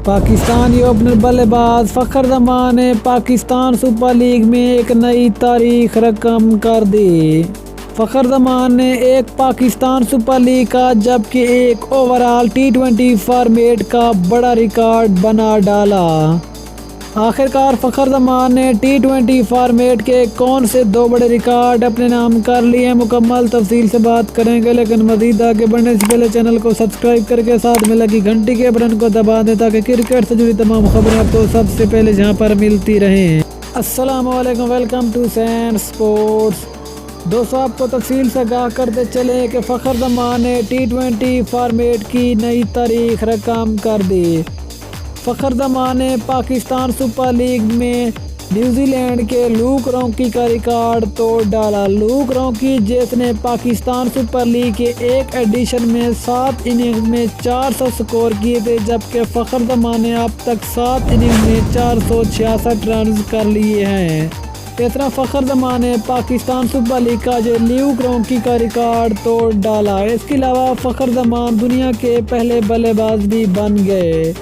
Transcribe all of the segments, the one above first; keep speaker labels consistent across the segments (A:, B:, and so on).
A: Pakistani opener بلے باز فخر زمان نے پاکستان سپر لیگ میں ایک نئی تاریخ رقم کر دی۔ فخر زمان نے ایک پاکستان سپر لیگ کا جبکہ ایک اوورآل ٹی20 فارمیٹ کا بڑا ریکارڈ بنا ڈالا۔ آخرکار فخر زمان نے ٹی20 فارمیٹ کے کون سے دو بڑے ریکارڈ اپنے نام کر لیے ہیں، مکمل تفصیل سے بات کریں گے، لیکن مزید آگے بڑھنے سے پہلے چینل کو سبسکرائب کر کے ساتھ میں لگی گھنٹی کے بٹن کو دبا دیں تاکہ کرکٹ سے جڑی تمام خبریں آپ کو سب سے پہلے یہاں پر ملتی رہیں۔ السلام علیکم، ویلکم ٹو سینڈ سپورٹس۔ دوستو، آپ کو تفصیل سے آگاہ کرتے چلے کہ فخر زمان نے ٹی20 فارمیٹ کی نئی تاریخ رقم کر دی۔ فخر زمان نے پاکستان سپر لیگ میں نیوزی لینڈ کے لوک رونکی کا ریکارڈ توڑ ڈالا۔ لوک رونکی جس نے پاکستان سپر لیگ کے ایک ایڈیشن میں 7 اننگز میں 400 سکور کیے تھے، جبکہ فخر زمان نے اب تک 7 اننگز میں 466 رنز کر لیے ہیں۔ اس طرح فخر زمان نے پاکستان سپر لیگ کا جو لوک رونکی کا ریکارڈ توڑ ڈالا۔ اس کے علاوہ فخر زمان دنیا کے پہلے بلے باز بھی بن گئے۔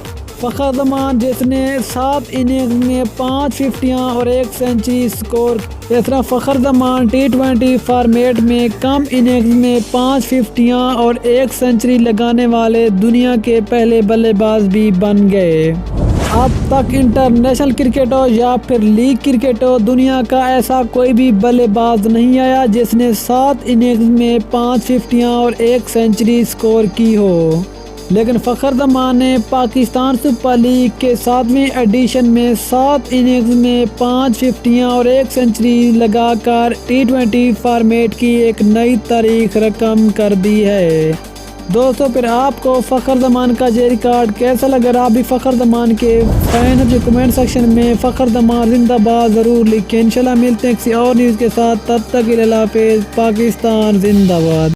A: فخر زمان جس نے 7 اننگز میں 5 ففٹیاں اور 1 سینچری سکور کی۔ اس طرح فخر زمان ٹی20 فارمیٹ میں کم اننگز میں 5 ففٹیاں اور 1 سینچری لگانے والے دنیا کے پہلے بلے باز بھی بن گئے۔ اب تک انٹرنیشنل کرکٹ ہو یا پھر لیگ کرکٹ ہو، دنیا کا ایسا کوئی بھی بلے باز نہیں آیا جس نے 7 اننگز میں 5 ففٹیاں اور 1 سینچری سکور کی ہو، لیکن فخر زمان نے پاکستان سپر لیگ کے 7ویں ایڈیشن میں 7 اننگز میں 5 ففٹیاں اور 1 سینچری لگا کر ٹی20 فارمیٹ کی ایک نئی تاریخ رقم کر دی ہے۔ دوستو، پھر آپ کو فخر زمان کا یہ ریکارڈ کیسا لگا؟ آپ بھی فخر زمان کے فین ہیں جو کمنٹ سیکشن میں فخر زمان زندہ باد ضرور لکھیں۔ انشاءاللہ ملتے ہیں کسی اور نیوز کے ساتھ، تب تک کے لیے اللہ حافظ۔ پاکستان زندہ باد۔